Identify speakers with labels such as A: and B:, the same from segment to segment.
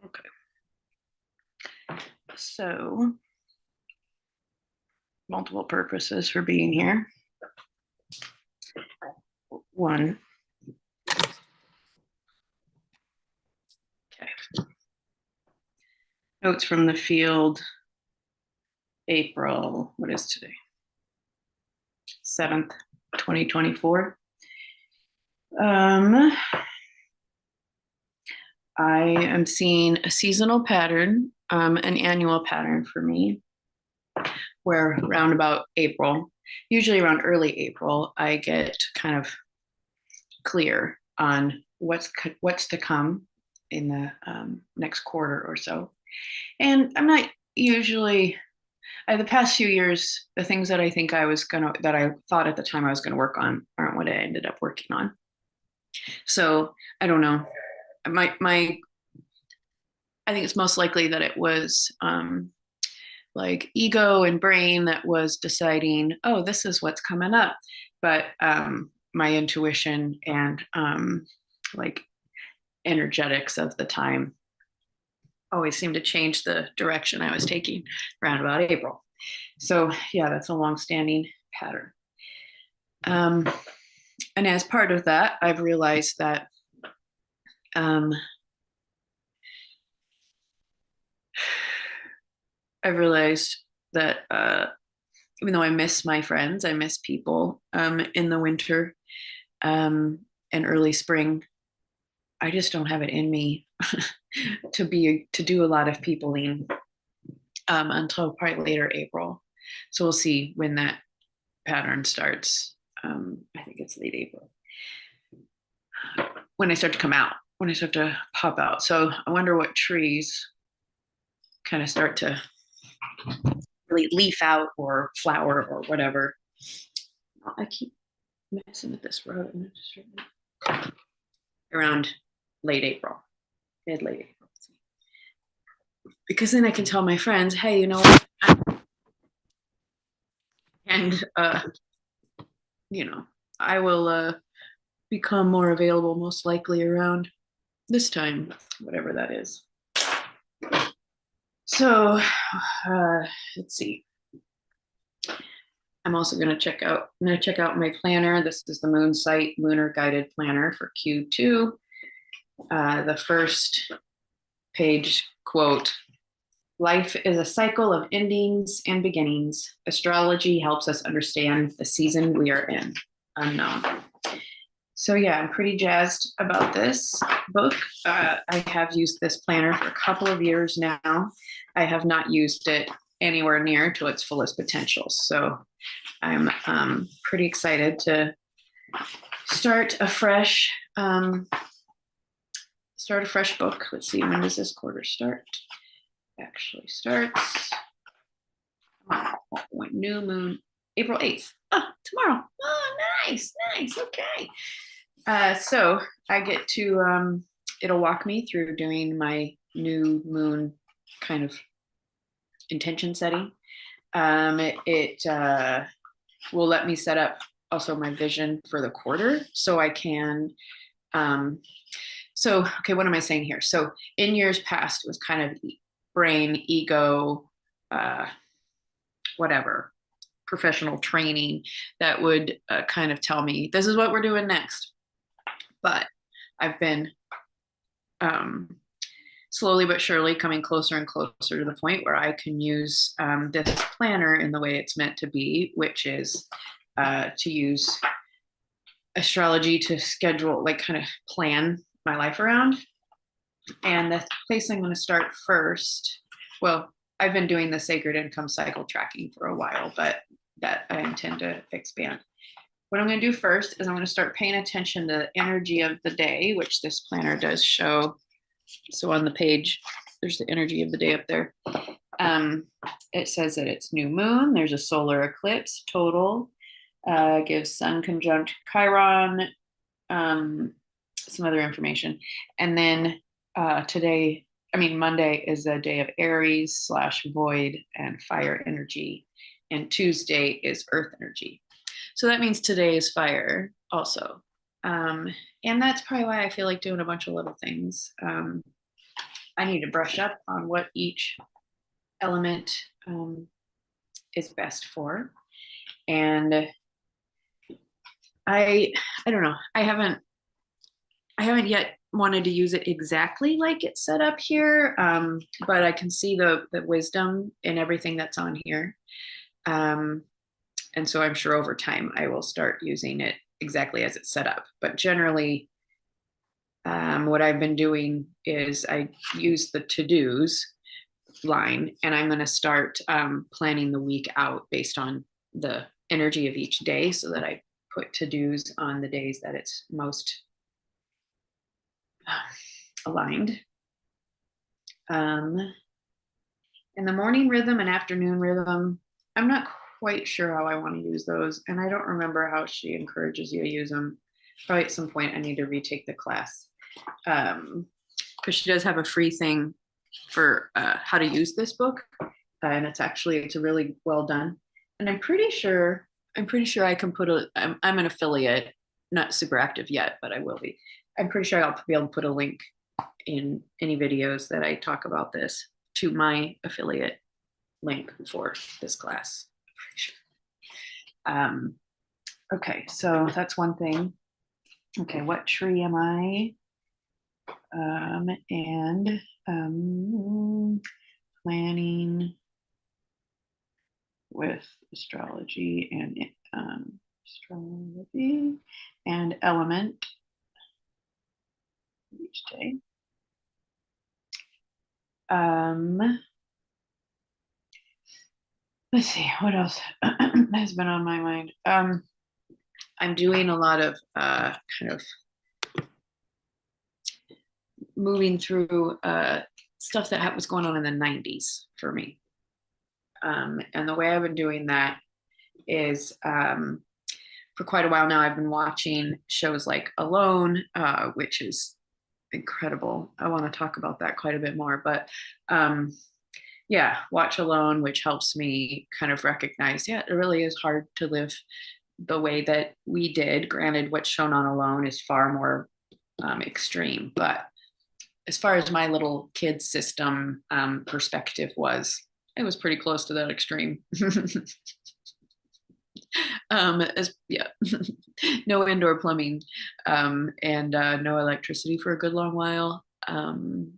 A: Okay. So, multiple purposes for being here. One. Okay. Notes from the field, April, what is today? 7th, 2024. I am seeing a seasonal pattern, an annual pattern for me, where around about April, usually around early April, I get kind of clear on what's to come in the next quarter or so. And I'm not usually the past few years, the things that I thought at the time I was gonna work on aren't what I ended up working on. So I don't know. My I think it's most likely that it was like ego and brain that was deciding, oh, this is what's coming up. But my intuition and like energetics of the time always seemed to change the direction I was taking around about April. So yeah, that's a long-standing pattern. And as part of that, I've realized that I've realized that even though I miss my friends, I miss people in the winter and early spring. I just don't have it in me to do a lot of peopling until probably later April. So we'll see when that pattern starts. I think it's late April when I start to come out, when I start to pop out. So I wonder what trees kind of start to really leaf out or flower or whatever. I keep messing with this road around late April, mid-late April. Because then I can tell my friends, hey, you know what? And I will become more available most likely around this time, whatever that is. So let's see. I'm also going to check out my planner. This is the Moon Site Lunar Guided Planner for Q2. The first page quote: life is a cycle of endings and beginnings. Astrology helps us understand the season we are in. Unknown. So yeah, I'm pretty jazzed about this book. I have used this planner for a couple of years now. I have not used it anywhere near to its fullest potential. So I'm pretty excited to start a fresh book. Let's see, when does this quarter start? Actually starts new moon, April 8th. Oh, tomorrow. Oh, nice. Okay. So I get to it'll walk me through doing my new moon kind of intention setting. It will let me set up also my vision for the quarter, so I can okay, what am I saying here? So in years past, it was kind of brain, ego, whatever, professional training that would kind of tell me, this is what we're doing next. But I've been slowly but surely coming closer and closer to the point where I can use this planner in the way it's meant to be, which is to use astrology to schedule, like kind of plan my life around. And the place I'm going to start first, well, I've been doing the sacred income cycle tracking for a while, but that I intend to expand. What I'm going to do first is I'm going to start paying attention to the energy of the day, which this planner does show. So on the page, there's the energy of the day up there. It says that it's new moon. There's a solar eclipse total. Gives sun conjunct Chiron, some other information. And then Monday is a day of Aries / void and fire energy. And Tuesday is earth energy. So that means today is fire also. And that's probably why I feel like doing a bunch of little things. I need to brush up on what each element is best for. And I don't know. I haven't yet wanted to use it exactly like it's set up here, but I can see the wisdom in everything that's on here. And so I'm sure over time I will start using it exactly as it's set up. But generally, what I've been doing is I use the to-dos line, and I'm going to start planning the week out based on the energy of each day, so that I put to-dos on the days that it's most aligned. In the morning rhythm and afternoon rhythm, I'm not quite sure how I want to use those, and I don't remember how she encourages you to use them. Probably at some point I need to retake the class, because she does have a free thing for how to use this book, and it's really well done. And I'm pretty sure I can put I'm an affiliate, not super active yet, but I will be. I'm pretty sure I'll be able to put a link in any videos that I talk about this to my affiliate link for this class. I'm pretty sure. Okay, so that's one thing. Okay, what tree am I? And planning with astrology and element each day. Let's see, what else has been on my mind? I'm doing a lot of kind of moving through stuff that was going on in the 90s for me. And the way I've been doing that is for quite a while now, I've been watching shows like Alone, which is incredible. I want to talk about that quite a bit more, but yeah, watch Alone, which helps me kind of recognize, yeah, it really is hard to live the way that we did. Granted, what's shown on Alone is far more extreme, but as far as my little kid system perspective it was pretty close to that extreme. Yeah, no indoor plumbing, and no electricity for a good long while, in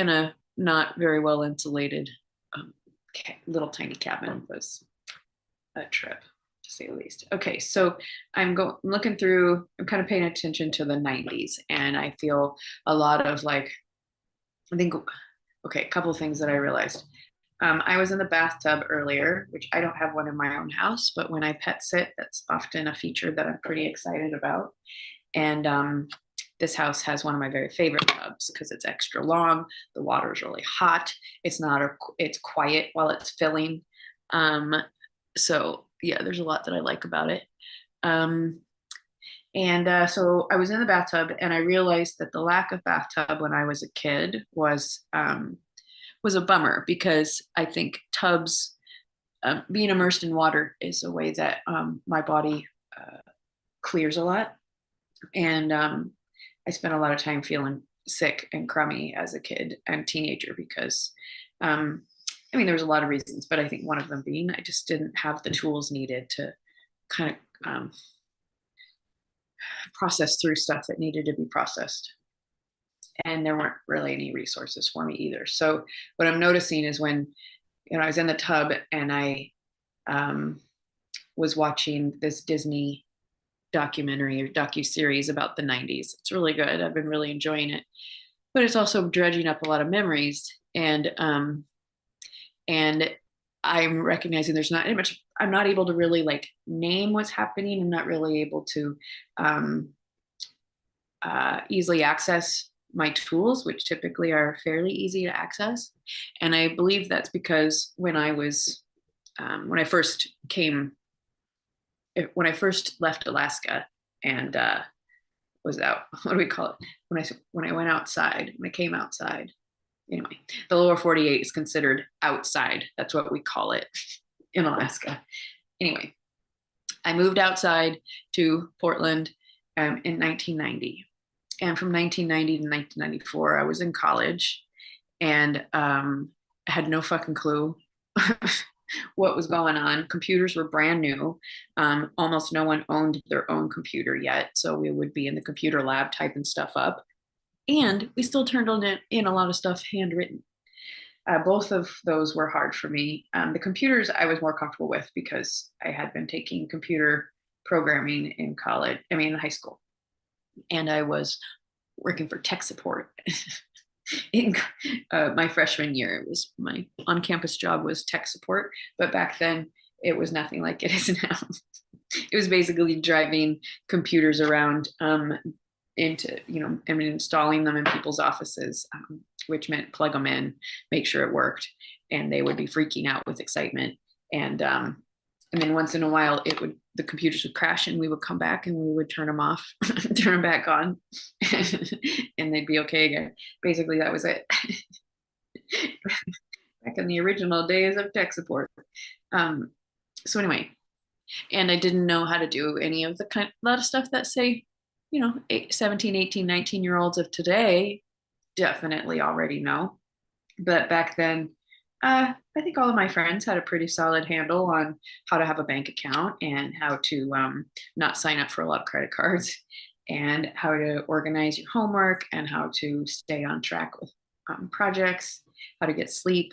A: a not very well insulated little tiny cabin was a trip, to say the least. Okay, so I'm looking through, I'm kind of paying attention to the 90s, and I feel a lot of like, okay, a couple of things that I realized. I was in the bathtub earlier, which I don't have one in my own house, but when I pet sit, that's often a feature that I'm pretty excited about. And this house has one of my very favorite tubs because it's extra long. The water is really hot. It's quiet while it's filling. So yeah, there's a lot that I like about it. So I was in the bathtub, and I realized that the lack of bathtub when I was a kid was a bummer, because I think tubs, being immersed in water, is a way that my body clears a lot. And I spent a lot of time feeling sick and crummy as a kid and teenager because, there was a lot of reasons, but I think one of them being I just didn't have the tools needed to kind of process through stuff that needed to be processed. And there weren't really any resources for me either. So what I'm noticing is when, I was in the tub and I was watching this Disney documentary or docu-series about the 90s. It's really good. I've been really enjoying it, but it's also dredging up a lot of memories. And I'm recognizing there's not much, I'm not able to really like name what's happening. I'm not really able to easily access my tools, which typically are fairly easy to access. And I believe that's because when I first left Alaska and was out, what do we call it? When I came outside, anyway, the lower 48 is considered outside. That's what we call it in Alaska. Anyway, I moved outside to Portland in 1990. And from 1990 to 1994, I was in college and had no fucking clue what was going on. Computers were brand new. Almost no one owned their own computer yet. So we would be in the computer lab typing stuff up. And we still turned in a lot of stuff handwritten. Both of those were hard for me. The computers I was more comfortable with because I had been taking computer programming in college, I mean, in high school. And I was working for tech support in my freshman year. It was my on-campus job was tech support, but back then it was nothing like it is now. It was basically driving computers around into, I mean, installing them in people's offices, which meant plug them in, make sure it worked, and they would be freaking out with excitement. And then once in a while, the computers would crash, and we would come back and we would turn them off, turn them back on, and they'd be okay again. Basically, that was it. Back in the original days of tech support. So anyway, and I didn't know how to do any of a lot of stuff that say, 17, 18, 19-year-olds of today definitely already know. But back then, I think all of my friends had a pretty solid handle on how to have a bank account and how to not sign up for a lot of credit cards and how to organize your homework and how to stay on track with projects, how to get sleep.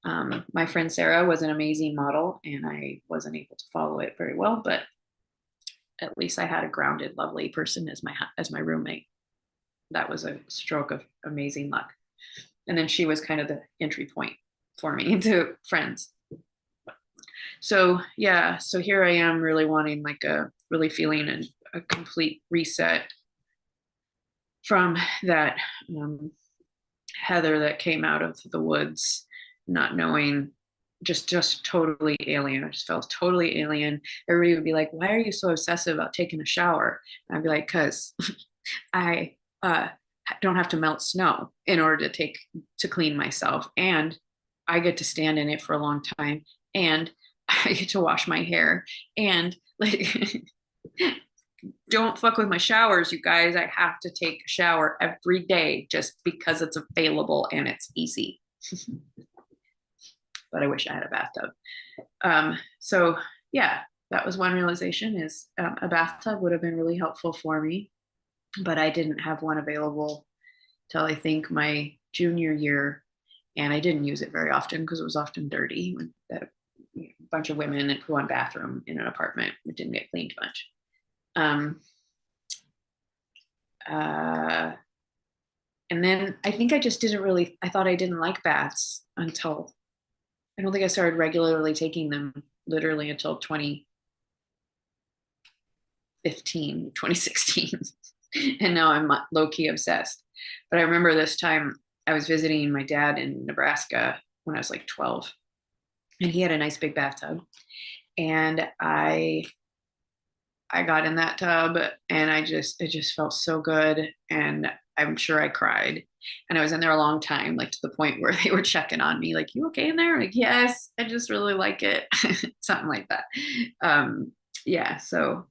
A: My friend Sarah was an amazing model and I wasn't able to follow it very well, but at least I had a grounded, lovely person as my roommate. That was a stroke of amazing luck. And then she was kind of the entry point for me into friends. So yeah, so here I am really wanting really feeling a complete reset from that Heather that came out of the woods, not knowing, just totally alien. I just felt totally alien. Everybody would be like, why are you so obsessive about taking a shower? And I'd be like, because I don't have to melt snow in order to clean myself, and I get to stand in it for a long time, and I get to wash my hair, and like don't fuck with my showers, you guys. I have to take a shower every day just because it's available and it's easy. But I wish I had a bathtub. So yeah, that was one realization is a bathtub would have been really helpful for me, but I didn't have one available till I think my junior year, and I didn't use it very often because it was often dirty. A bunch of women in one bathroom in an apartment, it didn't get cleaned much. And then I think I just I thought I didn't like baths until, I don't think I started regularly taking them literally until 2015, 2016. And now I'm low key obsessed. But I remember this time I was visiting my dad in Nebraska when I was like 12, and he had a nice big bathtub. And I got in that tub and it just felt so good. And I'm sure I cried. And I was in there a long time, like to the point where they were checking on me, like, you okay in there? Like, yes, I just really like it. Something like that. Yeah, so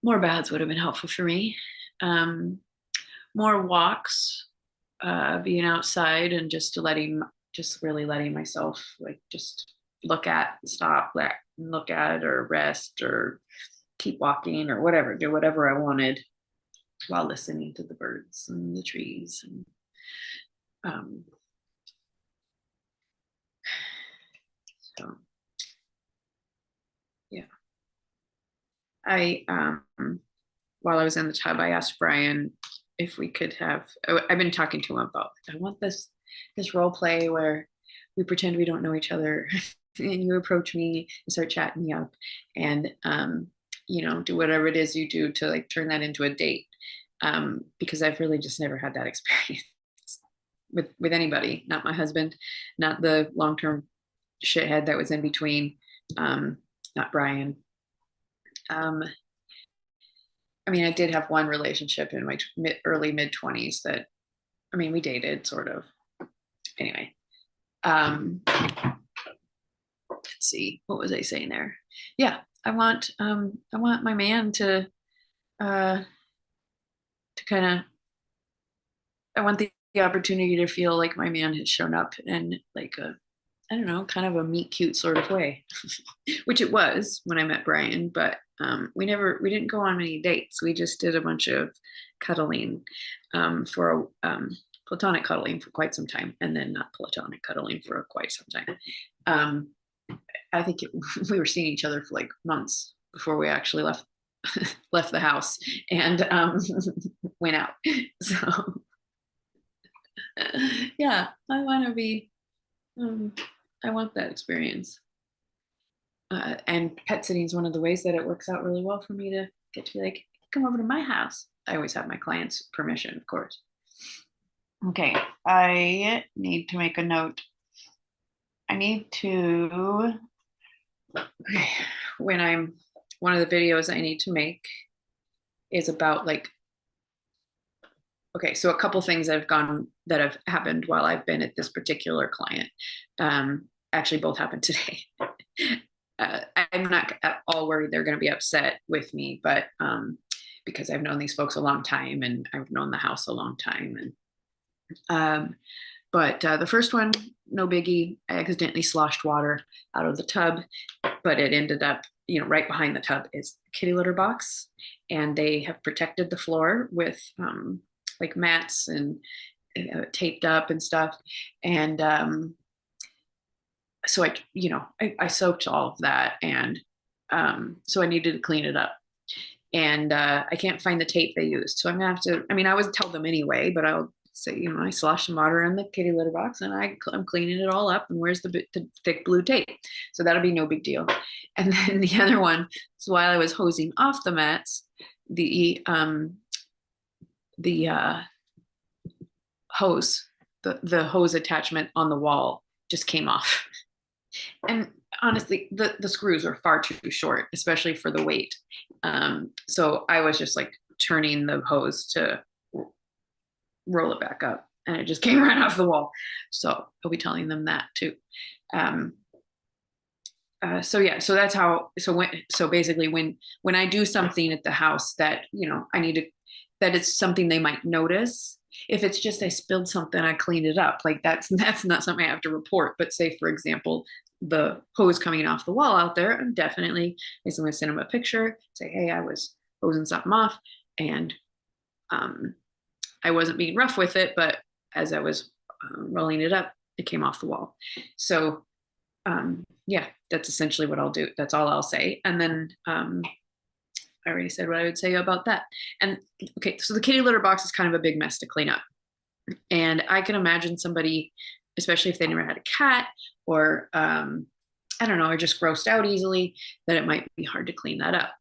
A: more baths would have been helpful for me. More walks, being outside and just really letting myself like just stop, look at, or rest, or keep walking, or whatever, do whatever I wanted while listening to the birds and the trees. And so yeah, I while I was in the tub, I asked Brian if we could have. I've been talking to him about, I want this role play where we pretend we don't know each other, and you approach me and start chatting me up, and do whatever it is you do to like turn that into a date, because I've really just never had that experience with anybody, not my husband, not the long-term shithead that was in between, not Brian. I mean, I did have one relationship in my early mid 20s that, I mean, we dated sort of. Anyway, let's see, what was I saying there? Yeah, I want my man to kind of I want the opportunity to feel like my man has shown up in like a, I don't know, kind of a meet cute sort of way, which it was when I met Brian, but we didn't go on many dates. We just did a bunch of cuddling for platonic cuddling for quite some time, and then not platonic cuddling for quite some time. Um, I think we were seeing each other for like months before we actually left the house and went out. So yeah, I want to be. Um, I want that experience. And pet sitting is one of the ways that it works out really well for me to get to be like, come over to my house. I always have my clients' permission, of course. Okay, I need to make a note. I need to, okay, when I'm, one of the videos I need to make is about like, okay, so a couple things that have happened while I've been at this particular client. Actually, both happened today. I'm not at all worried they're going to be upset with me, but because I've known these folks a long time and I've known the house a long time. And but the first one, no biggie. I accidentally sloshed water out of the tub, but it ended up, right behind the tub is the kitty litter box, and they have protected the floor with like mats and taped up and stuff. And so I soaked all of that, and so I needed to clean it up. And I can't find the tape they used, so I'm gonna have to. I mean, I would tell them anyway, but I'll say, I sloshed some water in the kitty litter box, and I'm cleaning it all up. And where's the thick blue tape? So that'll be no big deal. And then the other one, so while I was hosing off the mats, the hose, the hose attachment on the wall just came off. And honestly, the screws are far too short, especially for the weight. So I was just like turning the hose to roll it back up, and it just came right off the wall. So I'll be telling them that too. So yeah, so that's how. So basically, when I do something at the house that I need to, that it's something they might notice. If it's just I spilled something, I cleaned it up. Like that's not something I have to report. But say for example, the hose coming off the wall out there, I'm definitely I'm going to send them a picture, say, hey, I was hosing something off, and I wasn't being rough with it, but as I was rolling it up, it came off the wall. So yeah, that's essentially what I'll do. That's all I'll say. And then I already said what I would say about that. And okay, so the kitty litter box is kind of a big mess to clean up. And I can imagine somebody, especially if they never had a cat, or I don't know, or just grossed out easily, that it might be hard to clean that up.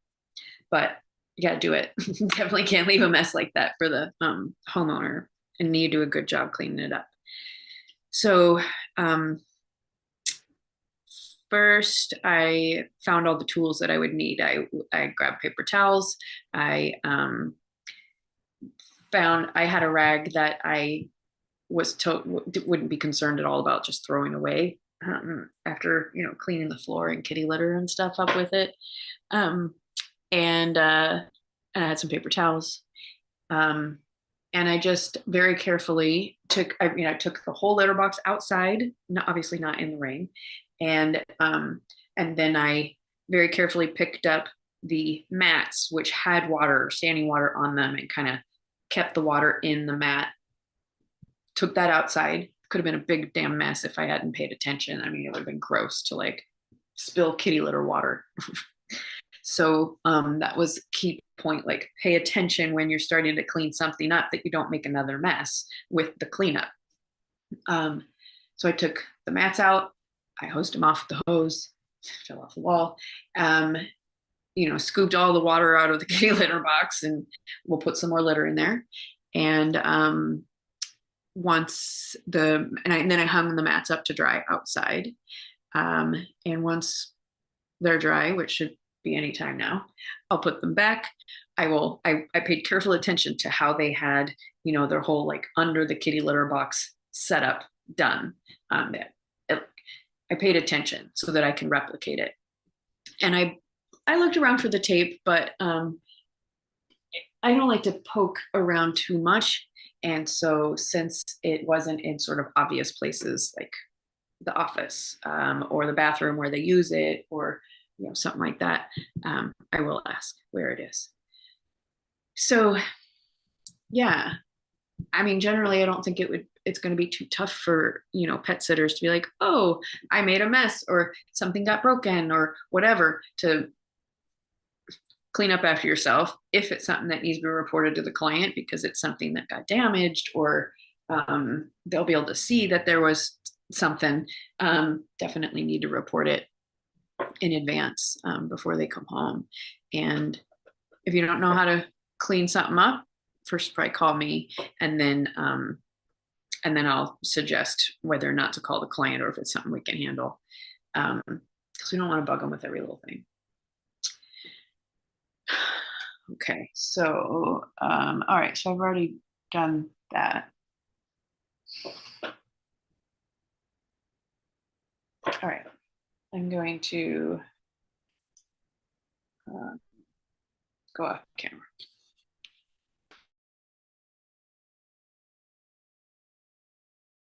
A: But you got to do it. Definitely can't leave a mess like that for the homeowner, and you do a good job cleaning it up. So first, I found all the tools that I would need. I grabbed paper towels. I found I had a rag that I wouldn't be concerned at all about just throwing away after cleaning the floor and kitty litter and stuff up with it. And I had some paper towels. And I just very carefully took the whole litter box outside, obviously not in the rain. And then I very carefully picked up the mats, which had water, standing water on them, and kind of kept the water in the mat. Took that outside. Could have been a big damn mess if I hadn't paid attention. I mean, it would have been gross to like spill kitty litter water. So that was key point, like pay attention when you're starting to clean something up, that you don't make another mess with the cleanup. So I took the mats out, I hosed them off with the hose, fell off the wall, scooped all the water out of the kitty litter box, and we'll put some more litter in there. And then I hung the mats up to dry outside. And once they're dry, which should be any time now, I'll put them back. I paid careful attention to how they had, their whole like under the kitty litter box setup done. I paid attention so that I can replicate it. And I looked around for the tape, but I don't like to poke around too much. And so since it wasn't in sort of obvious places like the office, or the bathroom where they use it, or something like that, I will ask where it is. So yeah, I mean, generally, I don't think it's going to be too tough for, pet sitters to be like, oh, I made a mess or something got broken or whatever, to clean up after yourself if it's something that needs to be reported to the client because it's something that got damaged, or they'll be able to see that there was something. Definitely need to report it in advance, before they come home. And if you don't know how to clean something up, first probably call me, and then I'll suggest whether or not to call the client or if it's something we can handle, because we don't want to bug them with every little thing. Okay, so all right, so I've already done that. All right, I'm going to go off camera.